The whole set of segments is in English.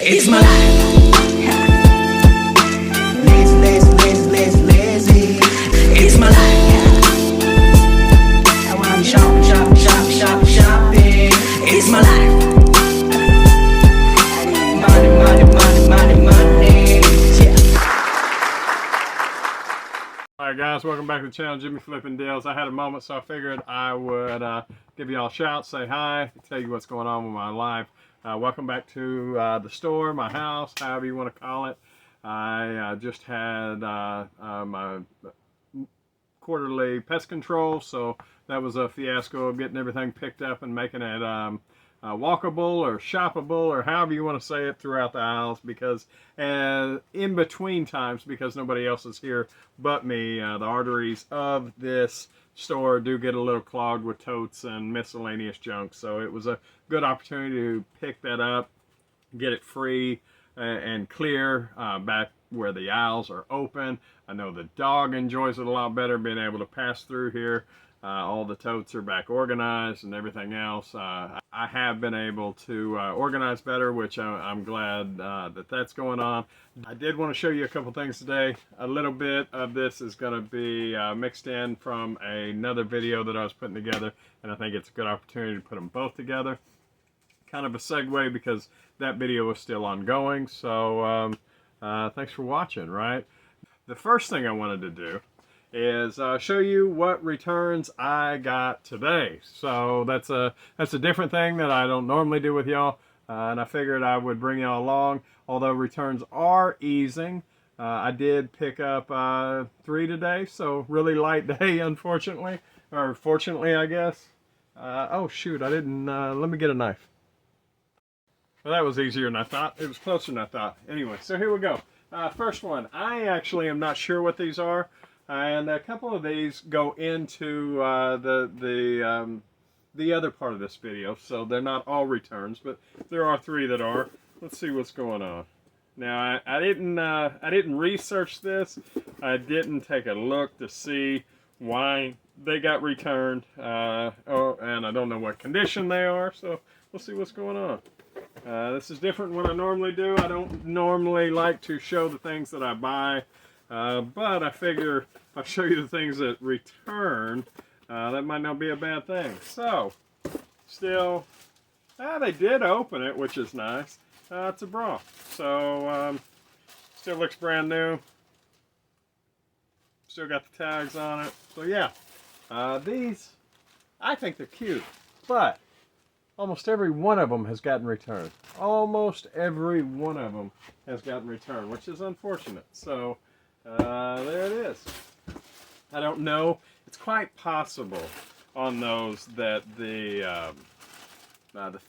It's my life. Lazy. It's my life. I wanna shopping. It's my life. Money. Yeah. Alright guys, welcome back to the channel, Jimmy Flippin' Deals. I had a moment, so I figured I would give y'all a shout, say hi, tell you what's going on with my life. Welcome back to the store, my house, however you want to call it. I just had my quarterly pest control, so that was a fiasco of getting everything picked up and making it walkable or shoppable or however you want to say it throughout the aisles, because in between times, because nobody else is here but me, the arteries of this store do get a little clogged with totes and miscellaneous junk, so it was a good opportunity to pick that up, get it free and clear back where the aisles are open. I know the dog enjoys it a lot better being able to pass through here. All the totes are back organized and everything else. I have been able to organize better, which I'm glad that that's going on. I did want to show you a couple things today. A little bit of this is going to be mixed in from another video that I was putting together, and I think it's a good opportunity to put them both together. Kind of a segue because that video is still ongoing, so thanks for watching, right? The first thing I wanted to do is show you what returns I got today. So that's a different thing that I don't normally do with y'all, and I figured I would bring y'all along. Although returns are easing, I did pick up 3 today, so really light day, unfortunately, or fortunately, I guess. Oh shoot, I didn't, let me get a knife. Well, that was easier than I thought. It was closer than I thought. Anyway, so here we go. First one, I actually am not sure what these are. And a couple of these go into the other part of this video, so they're not all returns, but there are 3 that are. Let's see what's going on. Now I didn't research this. I didn't take a look to see why they got returned, and I don't know what condition they are. So we'll see what's going on. This is different than what I normally do. I don't normally like to show the things that I buy. But I figure if I show you the things that return, that might not be a bad thing. So, still, they did open it, which is nice. It's a bra. So, still looks brand new. Still got the tags on it. So, yeah. These, I think they're cute. But, almost every one of them has gotten returned. Almost every one of them has gotten returned, which is unfortunate. So, there it is. I don't know. It's quite possible on those that the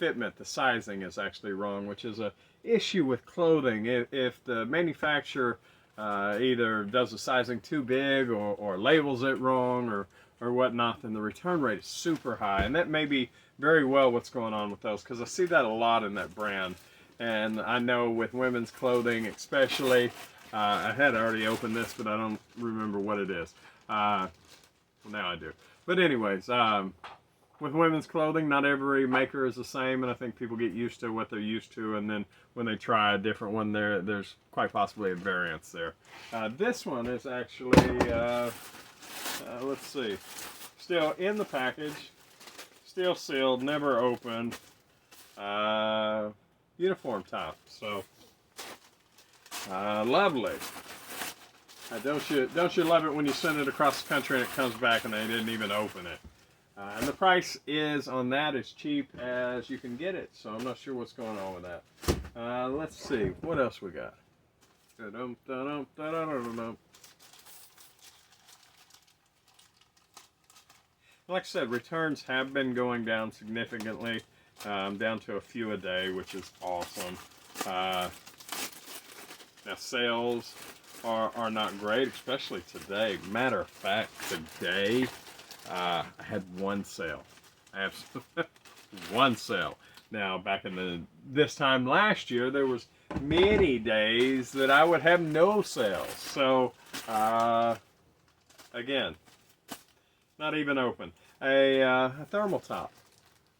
fitment, the sizing is actually wrong, which is a issue with clothing. If the manufacturer either does the sizing too big or labels it wrong or whatnot, then the return rate is super high. And that may be very well what's going on with those, because I see that a lot in that brand. And I know with women's clothing especially, I had already opened this, but I don't remember what it is. Well, now I do. But anyways, with women's clothing, not every maker is the same, and I think people get used to what they're used to, and then when they try a different one, there's quite possibly a variance there. This one is actually, let's see, still in the package, still sealed, never opened, uniform top. So, lovely. Don't you love it when you send it across the country and it comes back and they didn't even open it? And the price is on that as cheap as you can get it, so I'm not sure what's going on with that. Let's see, what else we got? Like I said, returns have been going down significantly, down to a few a day, which is awesome. Now sales are not great, especially today. Matter of fact, today I had one sale. Absolutely one sale. Now back in this time last year, there was many days that I would have no sales. So again, not even open. A thermal top.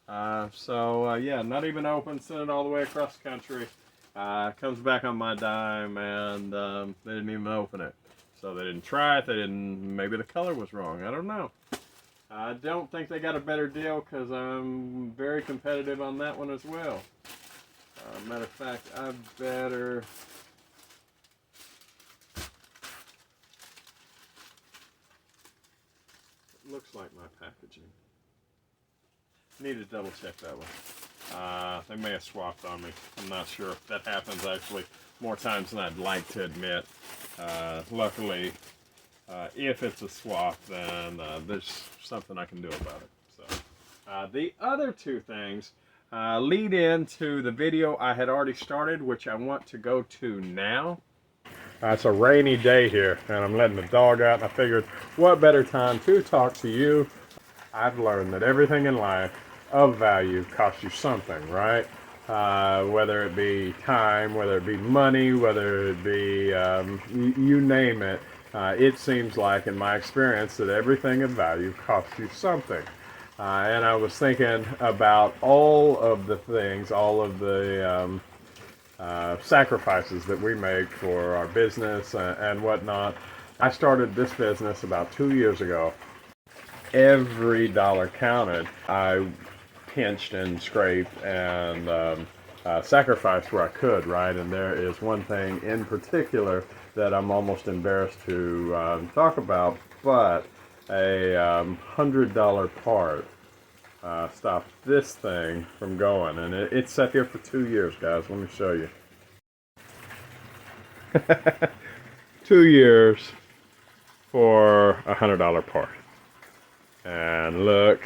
Yeah, not even open. Sent it all the way across the country. Comes back on my dime, and they didn't even open it. So they didn't try it. They didn't. Maybe the color was wrong. I don't know. I don't think they got a better deal because I'm very competitive on that one as well. Matter of fact, I better. It looks like my packaging. Need to double check that one. They may have swapped on me. I'm not sure. That happens actually more times than I'd like to admit. Luckily, if it's a swap, then there's something I can do about it. So, the other two things lead into the video I had already started, which I want to go to now. It's a rainy day here, and I'm letting the dog out, and I figured, what better time to talk to you? I've learned that everything in life of value costs you something, right? Whether it be time, whether it be money, whether it be you name it. It seems like, in my experience, that everything of value costs you something. And I was thinking about all of the things, all of the sacrifices that we make for our business and whatnot. I started this business about 2 years ago. Every dollar counted. I pinched and scraped and sacrificed where I could, right? And there is one thing in particular that I'm almost embarrassed to talk about, but a $100 part stopped this thing from going, and it's sat here for 2 years, guys. Let me show you. 2 years for a $100 part. And look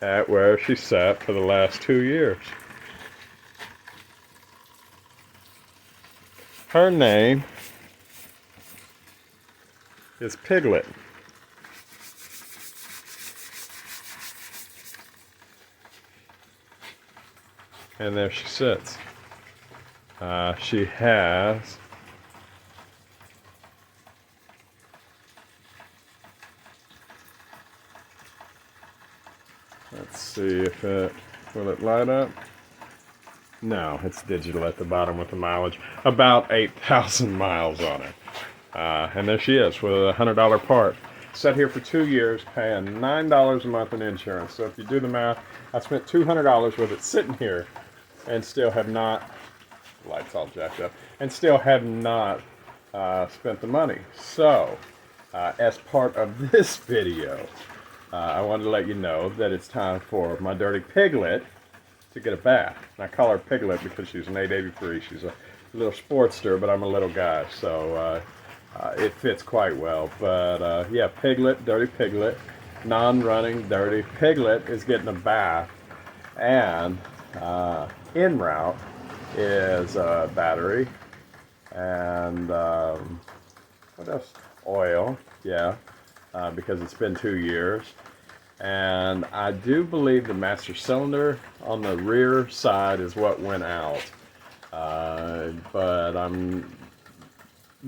at where she sat for the last 2 years. Her name is Piglet. And there she sits. She has let's see if will it light up? No, it's digital at the bottom with the mileage. About 8,000 miles on it. And there she is with a $100 part. Sat here for 2 years paying $9 a month in insurance. So if you do the math, I spent $200 with it sitting here and still have not, lights all jacked up, and still have not spent the money. So, as part of this video, I wanted to let you know that it's time for my dirty Piglet to get a bath. And I call her Piglet because she's an 883. She's a little sportster, but I'm a little guy, so it fits quite well. But yeah, Piglet, dirty Piglet, non-running dirty Piglet is getting a bath. And en route is battery and what else? Oil, yeah, because it's been 2 years. And I do believe the master cylinder on the rear side is what went out. But I'm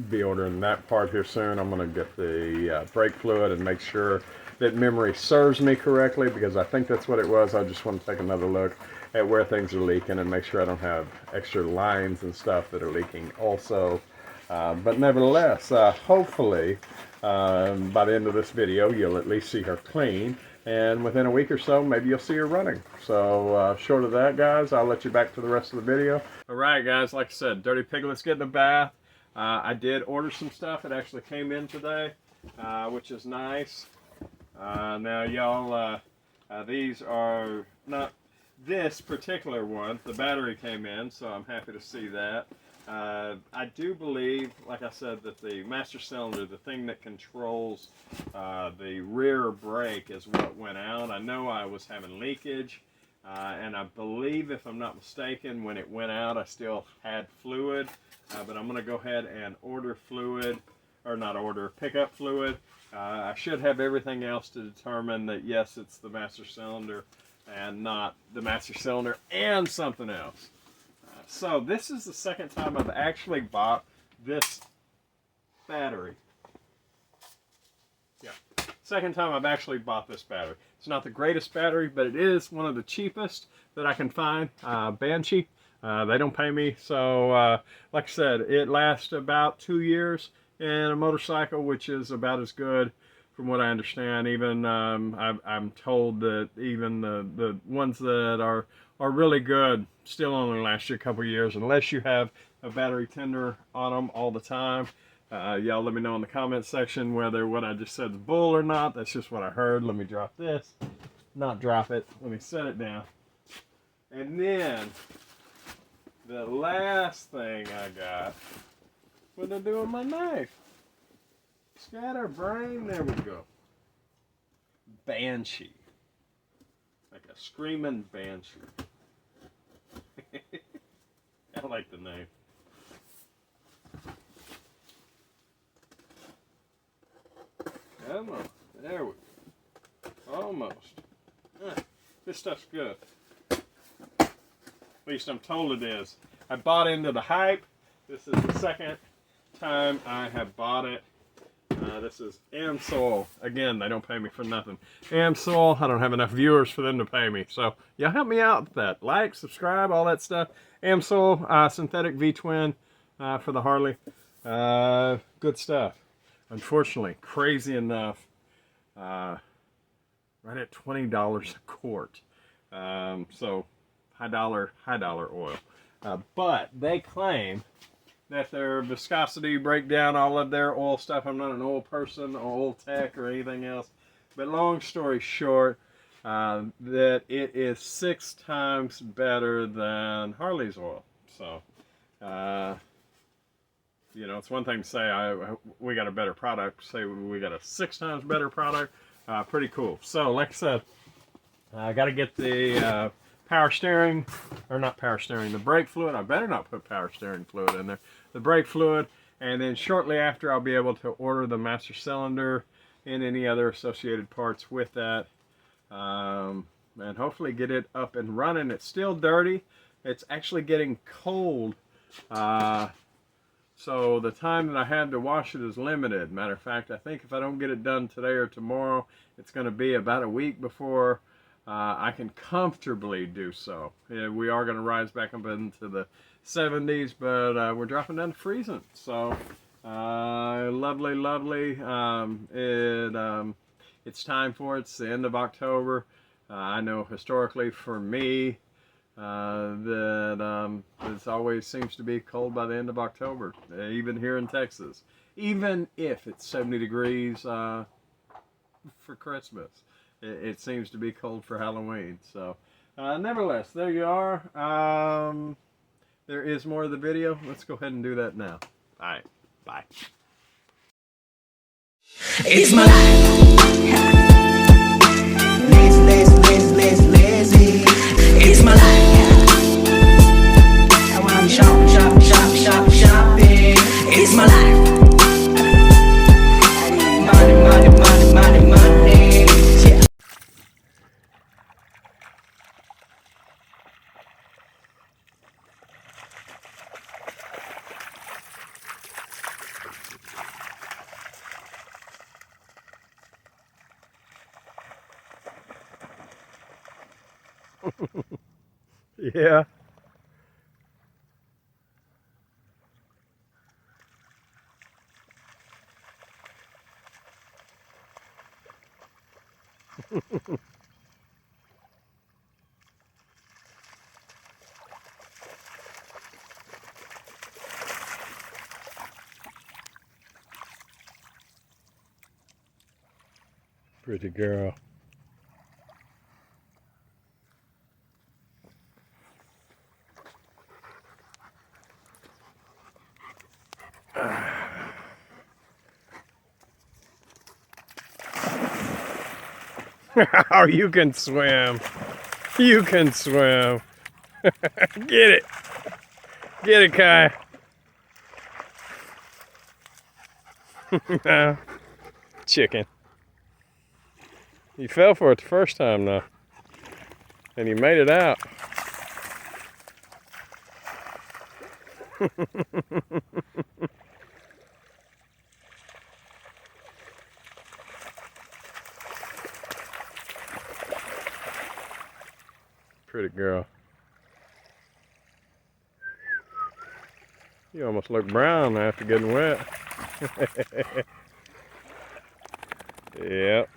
be ordering that part here soon. I'm going to get the brake fluid and make sure that memory serves me correctly, because I think that's what it was. I just want to take another look at where things are leaking and make sure I don't have extra lines and stuff that are leaking also. But nevertheless, hopefully by the end of this video you'll at least see her clean, and within a week or so maybe you'll see her running. So short of that, guys, I'll let you back to the rest of the video. Alright guys, like I said, Dirty Piglet's getting a bath. I did order some stuff. It actually came in today, which is nice. Now y'all, these are not this particular one. The battery came in, so I'm happy to see that. I do believe, like I said, that the master cylinder, the thing that controls the rear brake, is what went out. I know I was having leakage, and I believe, if I'm not mistaken, when it went out I still had fluid, but I'm going to go ahead and order fluid, or not order, pick up fluid. I should have everything else to determine that yes, it's the master cylinder and not the master cylinder and something else. So this is the second time I've actually bought this battery. Yeah, second time I've actually bought this battery. It's not the greatest battery, but it is one of the cheapest that I can find. Banshee, They don't pay me, so like I said, it lasts about 2 years in a motorcycle, which is about as good from what I understand. Even I'm told that even the ones that are really good still only last you a couple years unless you have a battery tender on them all the time. Y'all let me know in the comment section whether what I just said is bull or not. That's just what I heard. Let me drop this. Not drop it. Let me set it down. And then the last thing I got, what did I do with my knife? Scatterbrain, there we go. Banshee. Like a screaming banshee. I like the name. Come on. There we go. Almost. This stuff's good. At least I'm told it is. I bought into the hype. This is the second time I have bought it. This is AMSOIL. Again, they don't pay me for nothing. AMSOIL, I don't have enough viewers for them to pay me. So, y'all help me out with that. Like, subscribe, all that stuff. AMSOIL, synthetic V-twin for the Harley. Good stuff. Unfortunately, crazy enough, right at $20 a quart. So, high dollar oil. But they claim that their viscosity breakdown, all of their oil stuff. I'm not an oil person or oil tech or anything else. But long story short, that it is 6 times better than Harley's oil. So, you know, it's one thing to say we got a better product. Say we got a 6 times better product. Pretty cool. So, like I said, I got to get the power steering, or not power steering, the brake fluid. I better not put power steering fluid in there. The brake fluid, and then shortly after I'll be able to order the master cylinder and any other associated parts with that, and hopefully get it up and running. It's still dirty. It's actually getting cold, so the time that I have to wash it is limited. Matter of fact, I think if I don't get it done today or tomorrow, it's going to be about a week before I can comfortably do so. Yeah, we are going to rise back up into the 70s, but we're dropping down to freezing. So, lovely. It's time for it. It's the end of October. I know historically for me that it always seems to be cold by the end of October, even here in Texas. Even if it's 70 degrees for Christmas. It seems to be cold for Halloween. So, nevertheless, there you are. There is more of the video. Let's go ahead and do that now. All right. Bye. It's my life. Lazy. It's my life. I want shopping. It's my life. Money. Yeah. Yeah. Pretty girl. Oh, you can swim. You can swim. Get it. Get it, Kai. No. Chicken. You fell for it the first time, though. And you made it out. Pretty girl. You almost look brown after getting wet. Yep.